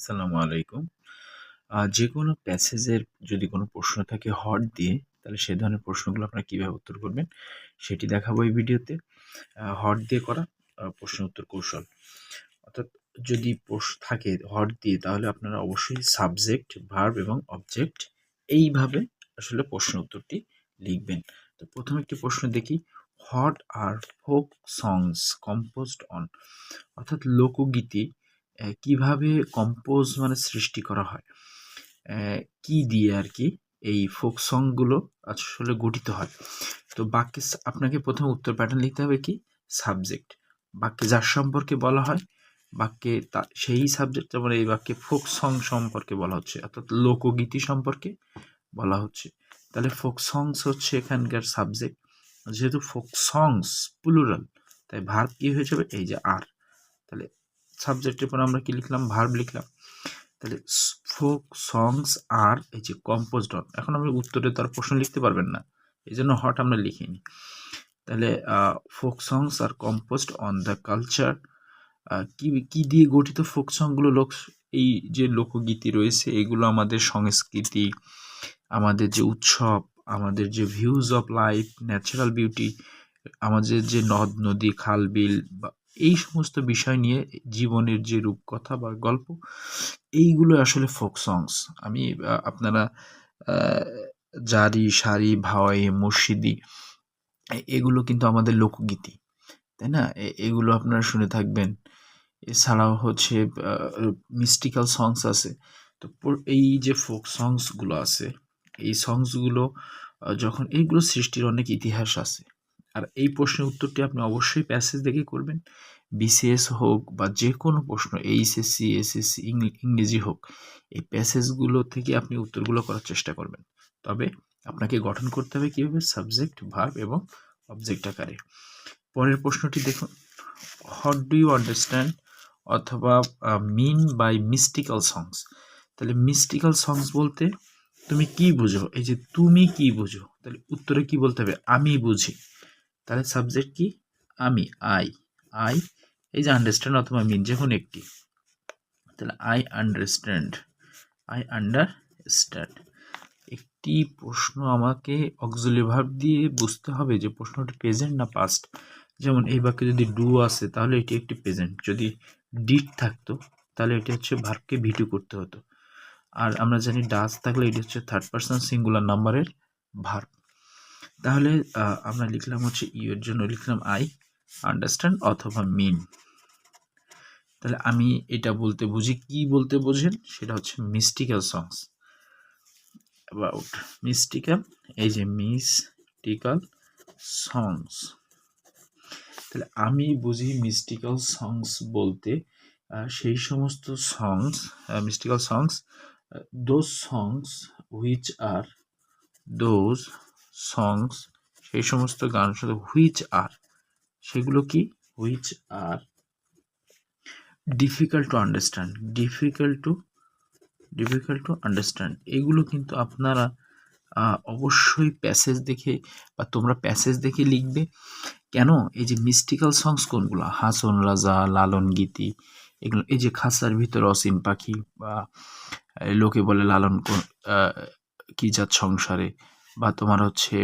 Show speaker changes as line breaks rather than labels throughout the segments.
আসসালামু আলাইকুম। যেকোনো প্যাসেজের যদি কোনো প্রশ্ন থাকে হট দিয়ে, তাহলে সে ধরনের প্রশ্নগুলো আপনারা কিভাবে উত্তর করবেন, সেটি দেখাবো এই ভিডিওতে। হট দিয়ে করা প্রশ্ন উত্তর কৌশল। অর্থাৎ যদি প্রশ্ন থাকে হট দিয়ে, তাহলে আপনারা অবশ্যই সাবজেক্ট, ভার্ব এবং অবজেক্ট এইভাবে আসলে প্রশ্ন উত্তরটি লিখবেন। তো প্রথম একটি প্রশ্ন দেখি, what are folk songs composed on? অর্থাৎ লোকগীতি কিভাবে কম্পোজ মানে সৃষ্টি করা হয়, কি দিয়ে আর কি এই ফোক সংগুলো আসলে গঠিত হয়। তো বাক্যে আপনাকে প্রথমে উত্তর প্যাটার্ন লিখতে হবে কি, সাবজেক্ট, বাক্যে যার সম্পর্কে বলা হয়, বাক্যে সেই সাবজেক্ট, যেমন এই বাক্যে ফোক সং সম্পর্কে বলা হচ্ছে, অর্থাৎ লোকগীতি সম্পর্কে বলা হচ্ছে, তাহলে ফোক সংস হচ্ছে এখানকার সাবজেক্ট। যেহেতু ফোক সংস প্লুরাল, তাই ভার্ব কি হয়ে যাবে, এই যে আর। তাহলে সাবজেক্টের পর আমরা কি লিখলাম, ভার্ব লিখলাম। তাহলে ফোক সংস আর এই যে কম্পোজড অন, এখন আমরা উত্তরে তার প্রশ্ন লিখতে পারবেন না, এই জন্য হট আমরা লিখিনি। তাহলে folk songs are composed on the culture, কি কি দিয়ে গঠিত ফোক সংগুলো, এই যে লোকগীতি রয়েছে এগুলো আমাদের সংস্কৃতি, আমাদের যে উৎসব, আমাদের যে views of life, natural beauty, আমাদের যে নদ নদী খাল বিল বা এই সমস্ত বিষয় নিয়ে জীবনের যে রূপকথা বা গল্প, এইগুলো আসলে ফোক সংস। আমি আপনারা জারি সারি ভাওয়াই মুর্শিদি এগুলো কিন্তু আমাদের লোকগীতি, তাই না? এগুলো আপনারা শুনে থাকবেন। এছাড়াও হচ্ছে মিস্টিক্যাল সংস আছে। তো এই যে ফোক সংসগুলো আছে, এই সংসগুলো যখন এইগুলো সৃষ্টির অনেক ইতিহাস আছে। আর এই প্রশ্নের উত্তরটি আপনি অবশ্যই প্যাসেজ দেখে করবেন। বিসিএস হোক বা যে কোনো প্রশ্ন, এইচএসসি এসএসসি ইংরেজি হোক, এই প্যাসেজগুলো থেকে আপনি উত্তরগুলো করার চেষ্টা করবেন। তবে আপনাকে গঠন করতে হবে কীভাবে, সাবজেক্ট, ভার্ব এবং অবজেক্ট আকারে। পরের প্রশ্নটি দেখুন, হোয়াট ডু ইউ আন্ডারস্ট্যান্ড অথবা মিন বাই মিস্টিক্যাল সংস? তাহলে মিস্টিক্যাল সংস বলতে তুমি কি বুঝো, এই যে তুমি কি বুঝো, তাহলে উত্তরে কি বলতে হবে, আমি বুঝি। তাহলে সাবজেক্ট কি, আমি, আই। আই, এই যে আন্ডারস্ট্যান্ড অথবা মিন যে কোনো একটি, তাহলে আই আন্ডারস্ট্যান্ড, আই আন্ডারস্ট্যান্ড। একটি প্রশ্ন আমাকে অক্সিলারি ভার্ব দিয়ে বুঝতে হবে যে প্রশ্নটি প্রেজেন্ট না পাস্ট। যেমন এই বাক্যে যদি ডু আসে, তাহলে এটি একটি প্রেজেন্ট। যদি ডিড থাকতো, তাহলে এটি হচ্ছে ভার্বকে ভিটু করতে হতো। আর আমরা জানি ডাজ থাকলে এটি হচ্ছে থার্ড পারসন সিঙ্গুলার নাম্বারের ভার্ব। তাহলে আমরা লিখলাম হচ্ছে ইউ এর জন্য লিখলাম আই আন্ডারস্ট্যান্ড অথবা মিন। তাহলে আমি এটা বলতে বুঝি, কি বলতে বোঝেন, সেটা হচ্ছে মিস্টিক্যাল সংস। অ্যাবাউট মিস্টিক্যাল, এই যে মিস্টিক্যাল সংস। তাহলে আমি বুঝি মিস্টিক্যাল সংস বলতে সেই সমস্ত songs, mystical songs, those songs which are, those songs, সেই সমস্ত গান শুধু হুইচ আর, সেগুলো কি, which are difficult to understand, difficult to understand. এগুলো কিন্তু আপনারা অবশ্যই প্যাসেজ দেখে বা তোমরা প্যাসেজ দেখে লিখবে। কেন, এই যে মিস্টিক্যাল সংস কোনগুলো, হাসন রাজা, লালন গীতি, এগুলো, এই যে খাঁচার ভিতর অসীন পাখি, বা লোকে বলে লালন কি জাত সংসারে, বা তোমার হচ্ছে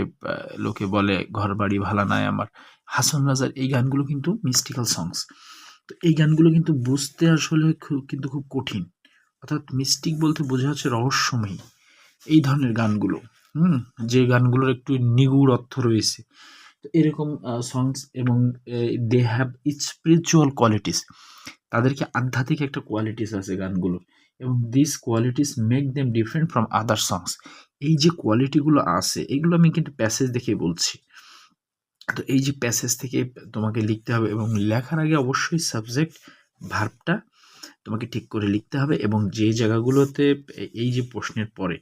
লোকে বলে ঘর বাড়ি ভালা নাই আমার, হাসন রাজার এই গানগুলো কিন্তু মিস্টিক্যাল সংস। তো এই গানগুলো কিন্তু বুঝতে আসলে কিন্তু খুব কঠিন। অর্থাৎ মিস্টিক বলতে বোঝা হচ্ছে রহস্যময়ী, এই ধরনের গানগুলো, যে গানগুলোর একটু নিগুড় অর্থ রয়েছে, তো এরকম সংস। এবং দে হ্যাভ স্পিরিচুয়াল কোয়ালিটিস, তাদেরকে আধ্যাত্মিক একটা কোয়ালিটিস আছে গানগুলোর, এবং this qualities make them different from other songs. এই যে কোয়ালিটিগুলো আছে, এগুলো আমি কিন্তু প্যাসেজ দেখে বলছি। তো এই যে প্যাসেজ থেকে তোমাকে লিখতে হবে, এবং লেখার আগে অবশ্যই সাবজেক্ট ভার্বটা তোমাকে ঠিক করে লিখতে হবে। এবং যে জায়গাগুলোতে এই যে প্রশ্নের পরে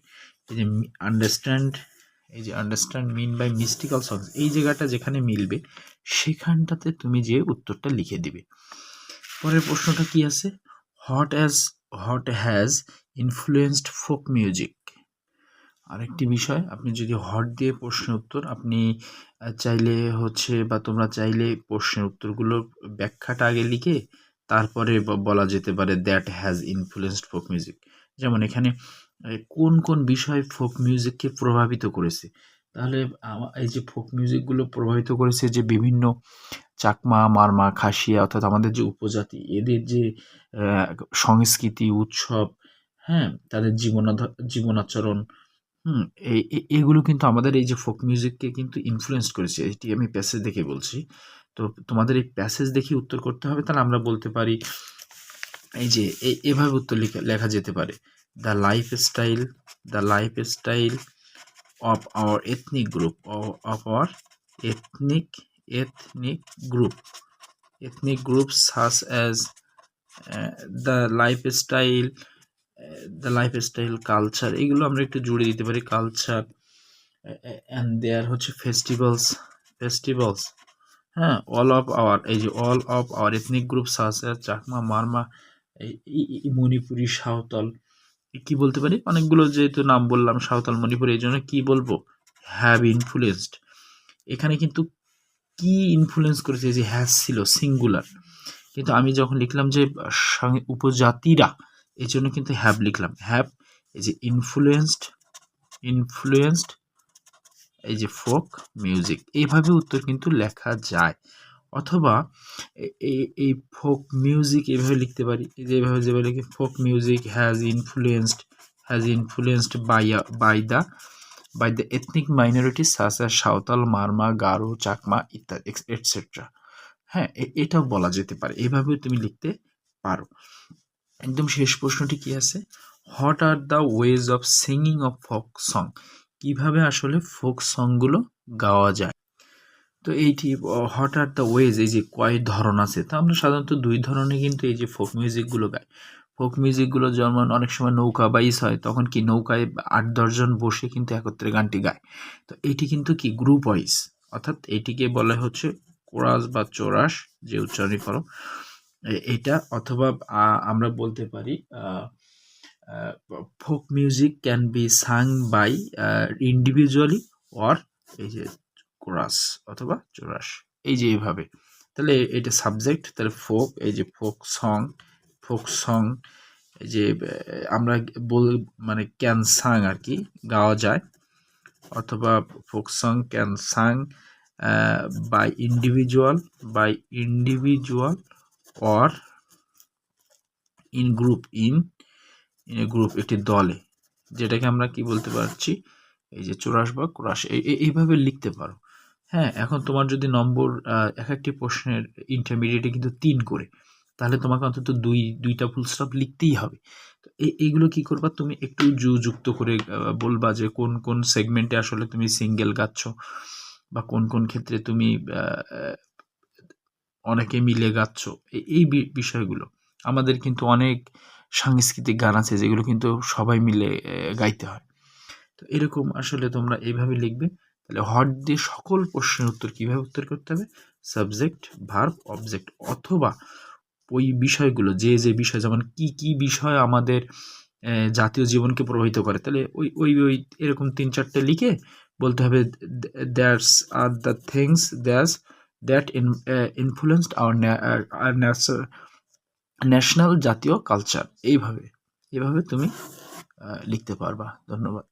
এই যে আন্ডারস্ট্যান্ড, এই যে আন্ডারস্ট্যান্ড মিন বাই মিস্টিক্যাল সংস, এই জায়গাটা যেখানে মিলবে সেখানটাতে তুমি যে উত্তরটা লিখে দিবে। পরের প্রশ্নটা কি আছে, what has influenced folk music. আরেকটি বিষয়, আপনি যদি হট দিয়ে প্রশ্নের উত্তর, আপনি চাইলে হচ্ছে বা তোমরা চাইলে প্রশ্নের উত্তরগুলোর ব্যাখ্যাটা আগে লিখে তারপরে বলা যেতে পারে that has influenced folk music. যেমন এখানে কোন কোন বিষয় ফোক মিউজিককে প্রভাবিত করেছে, তাহলে এই যে ফোক মিউজিকগুলো প্রভাবিত করেছে যে বিভিন্ন চাকমা, মারমা, খাসিয়া অর্থাৎ আমাদের যে উপজাতি, এদের যে সংস্কৃতি, উৎসব, হ্যাঁ, তাদের জীবনাচরণ, এগুলো কিন্তু আমাদের এই যে ফোক মিউজিককে কিন্তু ইনফ্লুয়েন্স করেছে। এটি আমি প্যাসেজ দেখে বলছি। তো তোমাদের এই প্যাসেজ দেখে উত্তর করতে হবে। তাহলে আমরা বলতে পারি এই যে এভাবে উত্তর লেখা যেতে পারে, the life style of our ethnic group ethnic groups such as the lifestyle culture, এগুলো আমরা একটু জুড়ে দিতে পারি, কালচার and their হচ্ছে festivals, হ্যাঁ, all of our ethnic groups such as Chakma, Marma, Manipuri, Santhal, কি বলতে পারি, অনেকগুলো যেহেতু নাম বললাম, সাঁওতাল, মণিপুরি, এই জন্য কি বলবো, হ্যাভ ইনফ্লুয়েন্সড। এখানে কিন্তু কি ইনফ্লুয়েন্স করেছে, যে হ্যাজ ছিল সিঙ্গুলার, কিন্তু আমি যখন লিখলাম যে উপজাতিরা, এই জন্য কিন্তু হ্যাভ লিখলাম। হ্যাভ এই যে ইনফ্লুয়েন্সড এই যে ফোক মিউজিক, এইভাবে উত্তর কিন্তু লেখা যায়। অথবা এই ফোক মিউজিক এইভাবে লিখতে পারি, যেভাবে লিখি, folk music has influenced by the ethnic minorities such as Santhal, Marma, Garo, Chakma ইত্যাদি এটসেট্রা। হ্যাঁ, এটাও বলা যেতে পারে, এইভাবেও তুমি লিখতে পারো। একদম শেষ প্রশ্নটি কি আছে, what are the ways of singing of folk song, কিভাবে আসলে ফোক সংগুলো গাওয়া যায়। তো এইটি হোয়াট আর দ্য ওয়েজ, এই যে কয় ধরন আছে, তা আমরা সাধারণত দুই ধরনের কিন্তু এই যে ফোক মিউজিকগুলো গাই। ফোক মিউজিকগুলো যেমন অনেক সময় নৌকা বাইস হয়, তখন কি নৌকায় 8-10 জন বসে কিন্তু একত্রে গানটি গায়। তো এটি কিন্তু কি গ্রুপ ওয়াইজ, অর্থাৎ এটিকে বলা হচ্ছে কোরাস বা চোরাস, যে উচ্চারণই করো এটা। অথবা আমরা বলতে পারি folk music can be sung by individually or এই যে কোরাস অথবা চোরাস, এই যে এইভাবে। তাহলে এটা সাবজেক্ট, তাহলে ফোক, এই যে ফোক সং, এই যে আমরা মানে ক্যান সাং আর কি, গাওয়া যায়। অথবা folk song can sung by individual or in group, একটি দলে, যেটাকে আমরা কি বলতে পারছি, এই যে চোরাস বা কোরাস, এইভাবে লিখতে পারো। হ্যাঁ, এখন তোমার যদি নম্বর এক একটি প্রশ্নের ইন্টারমিডিয়েটে কিন্তু 3 করে, তাহলে তোমাকে অন্তত দুইটা ফুল স্টপ লিখতেই হবে। তো এইগুলো কি করবা, তুমি একটু যুক্ত করে বলবা যে কোন কোন সেগমেন্টে আসলে তুমি সিঙ্গেল গাচ্ছ, বা কোন কোন ক্ষেত্রে তুমি অনেকে মিলে গাচ্ছ। এই বিষয়গুলো, আমাদের কিন্তু অনেক সাংস্কৃতিক গান আছে যেগুলো কিন্তু সবাই মিলে গাইতে হয়। তো এরকম আসলে তোমরা এইভাবে লিখবে। তাহলে হট দিয়ে সকল প্রশ্নের উত্তর কিভাবে উত্তর করতে হবে, সাবজেক্ট, ভার্ব, অবজেক্ট, অথবা ওই বিষয়গুলো, যে বিষয়, যেমন কি বিষয় আমাদের জাতীয় জীবনকে প্রভাবিত করে, তাহলে ওই এরকম 3-4টে লিখে বলতে হবে that's are the things that influenced our national, জাতীয় কালচার। এইভাবে তুমি লিখতে পারবা। ধন্যবাদ।